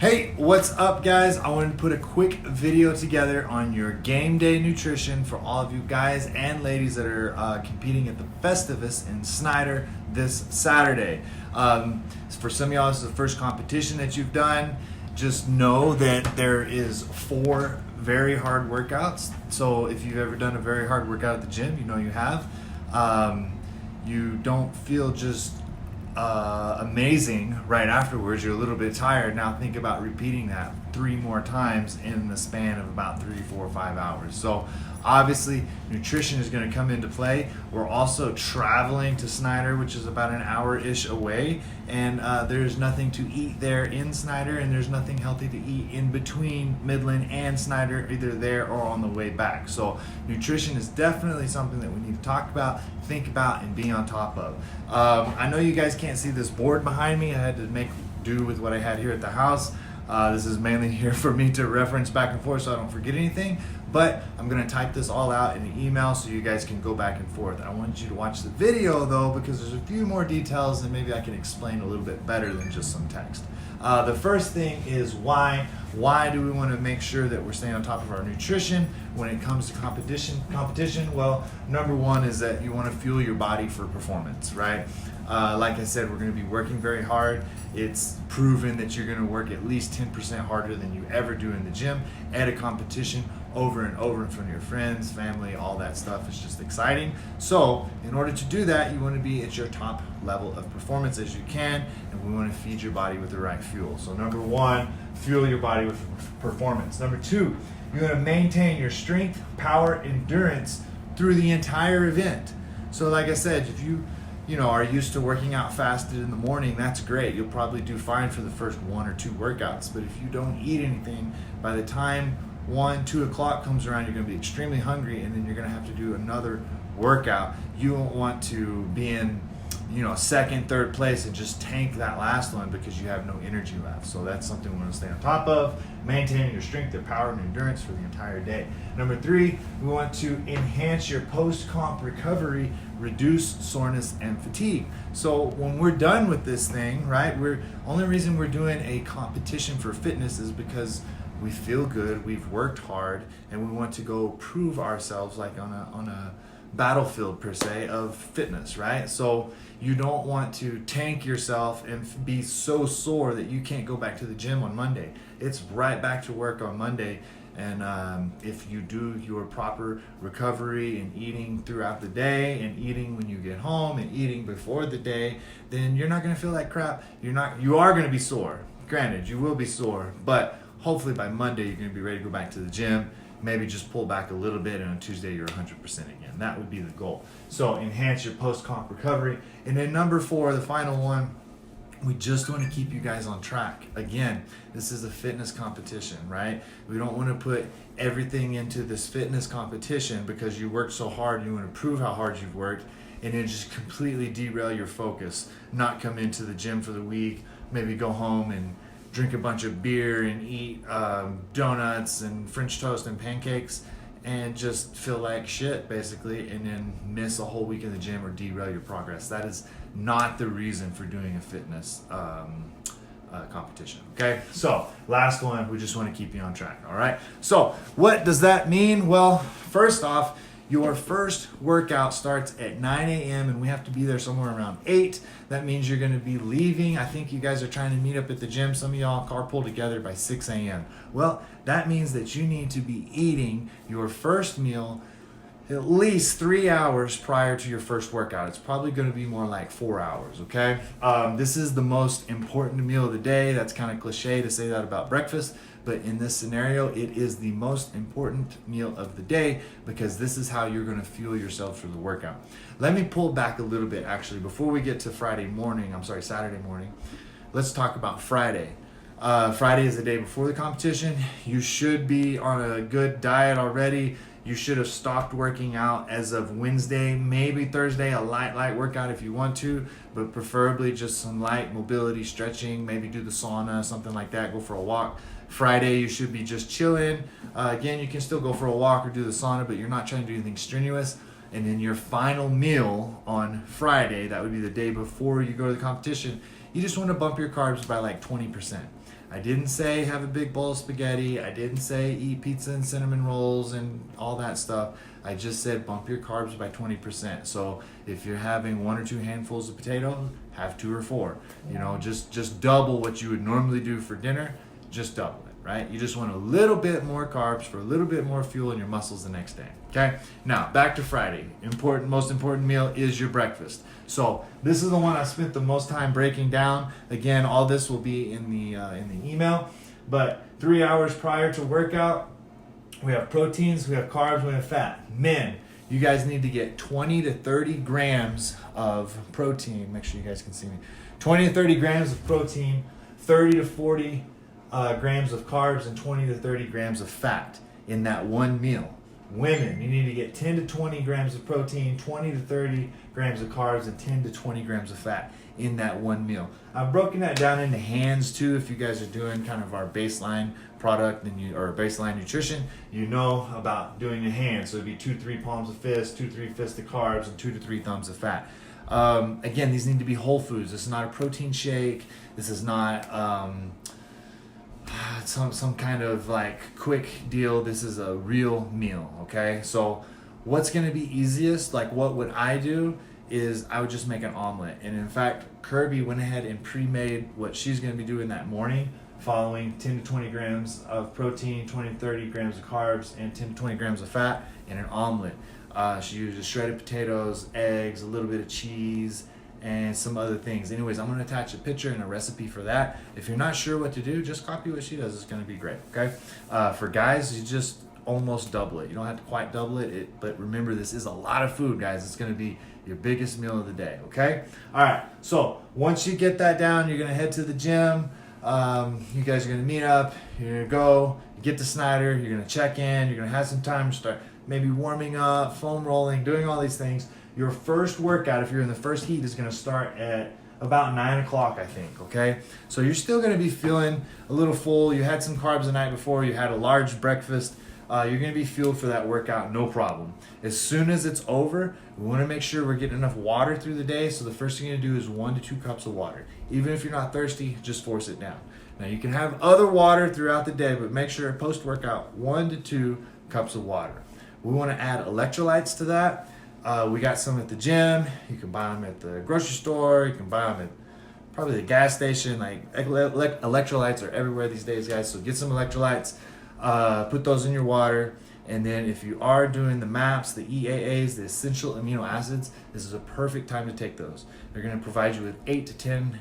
Hey, what's up, guys? I wanted to put a quick video together on your game day nutrition for all of you guys and ladies that are competing at the Festivus in Snyder this Saturday. For some of y'all, this is the first competition that you've done. Just know that there is 4 very hard workouts. So if you've ever done a very hard workout at the gym, you know you have. You don't feel just amazing right afterwards. You're a little bit tired. Now think about repeating that 3 more times in the span of about 3, 4, 5 hours. So obviously nutrition is going to come into play. We're also traveling to Snyder, which is about an hour-ish away, and there's nothing to eat there in Snyder, and there's nothing healthy to eat in between Midland and Snyder, either there or on the way back. So nutrition is definitely something that we need to talk about, think about, and be on top of. I know you guys can't see this board behind me. I had to make do with what I had here at the house. This is mainly here for me to reference back and forth so I don't forget anything, but I'm going to type this all out in an email so you guys can go back and forth. I want you to watch the video though, because there's a few more details and maybe I can explain a little bit better than just some text. The first thing is why. Why do we want to make sure that we're staying on top of our nutrition when it comes to competition? Well, number one is that you want to fuel your body for performance, right? Like I said, we're going to be working very hard. It's proven that you're going to work at least 10% harder than you ever do in the gym at a competition, over and over in front of your friends, family, all that stuff. Is just exciting. So in order to do that, you want to be at your top level of performance as you can, and we want to feed your body with the right fuel. So number one, fuel your body with performance. Number two, you want to maintain your strength, power, endurance through the entire event. So like I said, if you are used to working out fasted in the morning, that's great. You'll probably do fine for the first 1 or 2 workouts. But if you don't eat anything, by the time 1, 2 o'clock comes around, you're going to be extremely hungry, and then you're going to have to do another workout. You won't want to be in second, third place and just tank that last one because you have no energy left. So that's something we want to stay on top of, maintaining your strength, your power, and endurance for the entire day. Number 3, we want to enhance your post-comp recovery, reduce soreness and fatigue. So when we're done with this thing, right, only reason we're doing a competition for fitness is because we feel good, we've worked hard, and we want to go prove ourselves like on a battlefield per se of fitness, right? So you don't want to tank yourself and be so sore that you can't go back to the gym on Monday. It's right back to work on Monday. And if you do your proper recovery and eating throughout the day, and eating when you get home, and eating before the day, then you're not going to feel like crap. You are going to be sore. Granted, you will be sore, but hopefully by Monday you're going to be ready to go back to the gym. Maybe just pull back a little bit, and on Tuesday you're 100% again. That would be the goal. So enhance your post-comp recovery. And then number 4, the final one, we just want to keep you guys on track. Again, this is a fitness competition, right? We don't want to put everything into this fitness competition because you worked so hard, you want to prove how hard you've worked, and then just completely derail your focus, not come into the gym for the week, maybe go home and drink a bunch of beer and eat donuts and French toast and pancakes and just feel like shit basically, and then miss a whole week in the gym or derail your progress. That is not the reason for doing a fitness competition. Okay, so last one, we just want to keep you on track. All right, so what does that mean? Well, first off, your first workout starts at 9 a.m. and we have to be there somewhere around 8. That means you're going to be leaving. I think you guys are trying to meet up at the gym. Some of y'all carpool together by 6 a.m. Well, that means that you need to be eating your first meal at least 3 hours prior to your first workout. It's probably going to be more like 4 hours, okay? This is the most important meal of the day. That's kind of cliche to say that about breakfast, but in this scenario, it is the most important meal of the day because this is how you're going to fuel yourself for the workout. Let me pull back a little bit actually before we get to Saturday morning. Let's talk about Friday. Friday is the day before the competition. You should be on a good diet already. You should have stopped working out as of Wednesday, maybe Thursday, a light workout if you want to, but preferably just some light mobility, stretching, maybe do the sauna, something like that, go for a walk. Friday, you should be just chilling. Again, you can still go for a walk or do the sauna, but you're not trying to do anything strenuous. And then your final meal on Friday, that would be the day before you go to the competition, you just want to bump your carbs by like 20%. I didn't say have a big bowl of spaghetti. I didn't say eat pizza and cinnamon rolls and all that stuff. I just said bump your carbs by 20%. So if you're having 1 or 2 handfuls of potatoes, have 2 or 4. You know, just double what you would normally do for dinner. Just double it, right? You just want a little bit more carbs for a little bit more fuel in your muscles the next day. Okay. Now back to Friday. Most important meal is your breakfast. So this is the one I spent the most time breaking down. Again, all this will be in the email. But 3 hours prior to workout, we have proteins, we have carbs, we have fat. Men, you guys need to get 20 to 30 grams of protein. Make sure you guys can see me. 20 to 30 grams of protein, 30 to 40 grams of carbs, and 20 to 30 grams of fat in that one meal. Women, you need to get 10 to 20 grams of protein, 20 to 30 grams of carbs, and 10 to 20 grams of fat in that one meal. I've broken that down into hands too. If you guys are doing kind of our baseline product or baseline nutrition, you know about doing a hand. So it'd be 2 to 3 palms of fist, 2 to 3 fists of carbs, and 2 to 3 thumbs of fat. Again, these need to be whole foods. This is not a protein shake. This is not some kind of like quick deal. This is a real meal. Okay, so what's going to be easiest, like what would I do, is I would just make an omelet. And in fact, Kirby went ahead and pre-made what she's going to be doing that morning, following 10 to 20 grams of protein, 20 to 30 grams of carbs, and 10 to 20 grams of fat in an omelet. She uses shredded potatoes, eggs, a little bit of cheese, and some other things. Anyways, I'm going to attach a picture and a recipe for that. If you're not sure what to do, just copy what she does. It's going to be great. Okay. For guys, you just almost double it. You don't have to quite double it, but remember, this is a lot of food, guys. It's going to be your biggest meal of the day. Okay. All right. So once you get that down, you're going to head to the gym. You guys are going to meet up. You're going to go, you get to Snyder. You're going to check in. You're going to have some time to start maybe warming up, foam rolling, doing all these things. Your first workout, if you're in the first heat, is going to start at about 9 o'clock, I think, okay? So you're still going to be feeling a little full. You had some carbs the night before. You had a large breakfast. You're going to be fueled for that workout, no problem. As soon as it's over, we want to make sure we're getting enough water through the day. So the first thing you're going to do is 1 to 2 cups of water. Even if you're not thirsty, just force it down. Now, you can have other water throughout the day, but make sure post-workout, 1 to 2 cups of water. We want to add electrolytes to that. We got some at the gym. You can buy them at the grocery store. You can buy them at probably the gas station. Like electrolytes are everywhere these days, guys. So get some electrolytes. Put those in your water. And then if you are doing the MAPs, the EAAs, the essential amino acids, this is a perfect time to take those. They're going to provide you with 8 to 10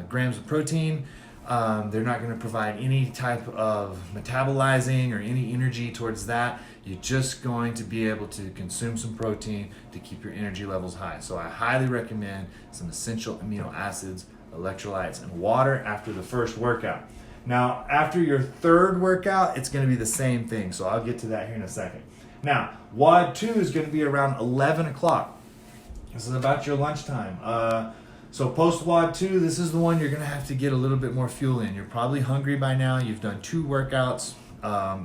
grams of protein. They're not going to provide any type of metabolizing or any energy towards that. You're just going to be able to consume some protein to keep your energy levels high. So I highly recommend some essential amino acids, electrolytes, and water after the first workout. Now, after your third workout, it's going to be the same thing. So I'll get to that here in a second. Now, WOD 2 is going to be around 11 o'clock. This is about your lunchtime. So post WOD 2, this is the one you're going to have to get a little bit more fuel in. You're probably hungry by now. You've done 2 workouts.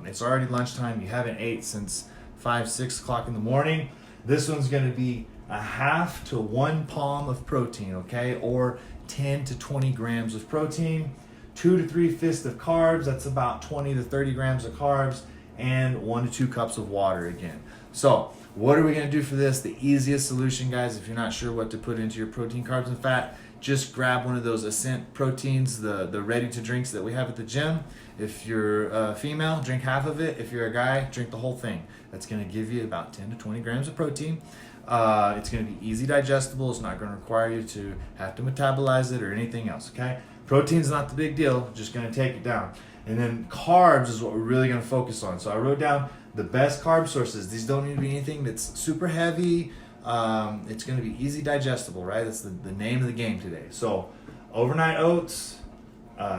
It's already lunchtime. You haven't ate since 5, 6 o'clock in the morning. This one's going to be a half to 1 palm of protein, okay? Or 10 to 20 grams of protein, 2 to 3 fists of carbs. That's about 20 to 30 grams of carbs, and 1 to 2 cups of water again. So what are we going to do for this? The easiest solution, guys, if you're not sure what to put into your protein, carbs, and fat, just grab one of those Ascent proteins, the ready-to-drinks that we have at the gym. If you're a female, drink half of it. If you're a guy, drink the whole thing. That's going to give you about 10 to 20 grams of protein. It's going to be easy digestible. It's not going to require you to have to metabolize it or anything else, okay? Protein's not the big deal. Just going to take it down. And then carbs is what we're really going to focus on. So I wrote down the best carb sources. These don't need to be anything that's super heavy. It's going to be easy digestible, right? That's the name of the game today. So overnight oats,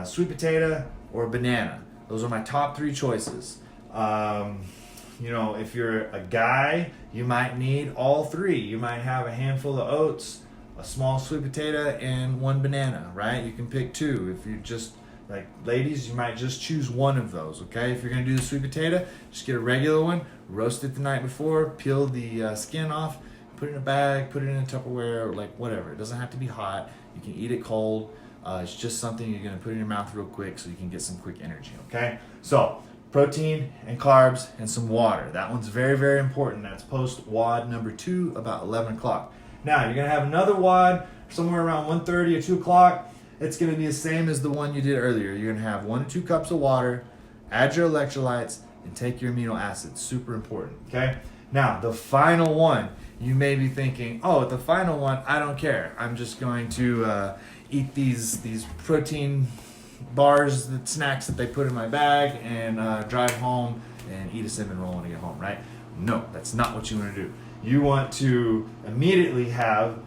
sweet potato, or banana. Those are my top 3 choices. If you're a guy, you might need all 3. You might have a handful of oats, a small sweet potato, and 1 banana, right? You can pick 2. If you just, like ladies, you might just choose 1 of those, okay? If you're gonna do the sweet potato, just get a regular one, roast it the night before, peel the skin off, put it in a bag, put it in a Tupperware, like whatever. It doesn't have to be hot. You can eat it cold. It's just something you're gonna put in your mouth real quick so you can get some quick energy, okay? So protein and carbs and some water. That one's very, very important. That's post WOD number 2, about 11 o'clock. Now you're gonna have another WOD somewhere around 1:30 or 2 o'clock. It's gonna be the same as the one you did earlier. You're gonna have 1 to 2 cups of water, add your electrolytes, and take your amino acids. Super important, okay? Now, the final one, you may be thinking, oh, the final one, I don't care. I'm just going to eat these protein bars, the snacks that they put in my bag, and drive home and eat a cinnamon roll when I get home, right? No, that's not what you want to do. You want to immediately have,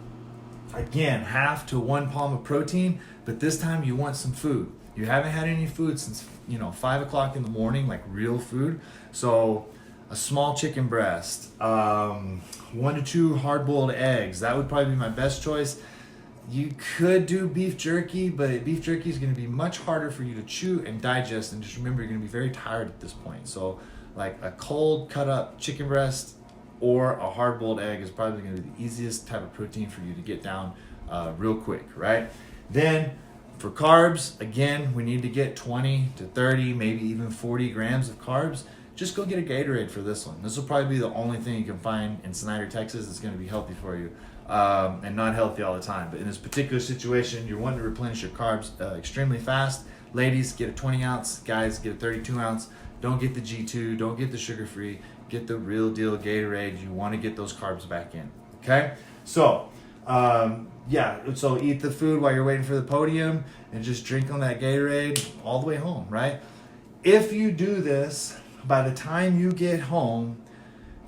again, half to 1 palm of protein, but this time you want some food. You haven't had any food since 5 o'clock in the morning, like real food. So a small chicken breast, 1 to 2 hard-boiled eggs. That would probably be my best choice. You could do beef jerky, but beef jerky is going to be much harder for you to chew and digest. And just remember, you're going to be very tired at this point. So like a cold cut up chicken breast or a hard-boiled egg is probably going to be the easiest type of protein for you to get down real quick, right? Then for carbs, again, we need to get 20 to 30, maybe even 40 grams of carbs. Just go get a Gatorade for this one. This will probably be the only thing you can find in Snyder, Texas that's going to be healthy for you, and not healthy all the time. But in this particular situation, you're wanting to replenish your carbs extremely fast. Ladies, get a 20 ounce. Guys, get a 32 ounce. Don't get the G2. Don't get the sugar-free. Get the real deal Gatorade. You want to get those carbs back in. Okay? So, so eat the food while you're waiting for the podium and just drink on that Gatorade all the way home, right? If you do this, by the time you get home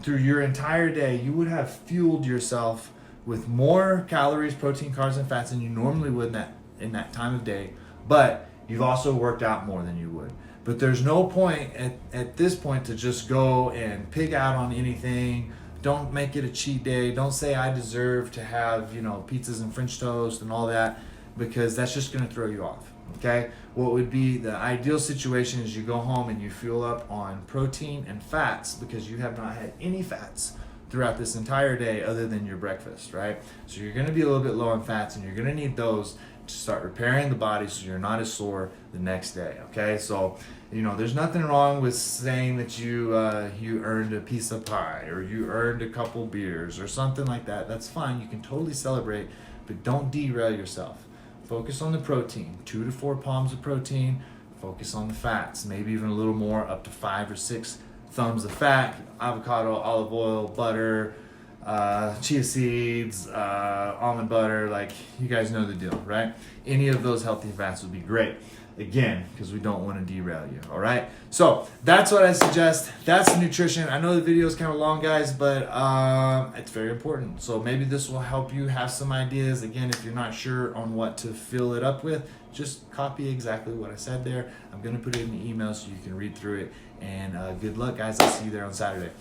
through your entire day, you would have fueled yourself with more calories, protein, carbs, and fats than you normally would in that time of day, but you've also worked out more than you would. But there's no point at this point to just go and pig out on anything. Don't make it a cheat day. Don't say I deserve to have, pizzas and French toast and all that, because that's just going to throw you off. Okay? What would be the ideal situation is you go home and you fuel up on protein and fats because you have not had any fats throughout this entire day other than your breakfast, right? So you're going to be a little bit low on fats, and you're going to need those to start repairing the body so you're not as sore the next day, okay? So, there's nothing wrong with saying that you earned a piece of pie or you earned a couple beers or something like that. That's fine. You can totally celebrate, but don't derail yourself. Focus on the protein, 2 to 4 palms of protein. Focus on the fats, maybe even a little more, up to 5 or 6 thumbs of fat, avocado, olive oil, butter, chia seeds, almond butter, like you guys know the deal, right? Any of those healthy fats would be great. Again, because we don't want to derail you, all right? So that's what I suggest. That's the nutrition. I know the video is kind of long, guys, but it's very important. So maybe this will help you have some ideas. Again, if you're not sure on what to fill it up with, just copy exactly what I said there. I'm going to put it in the email so you can read through it. And good luck, guys. I'll see you there on Saturday.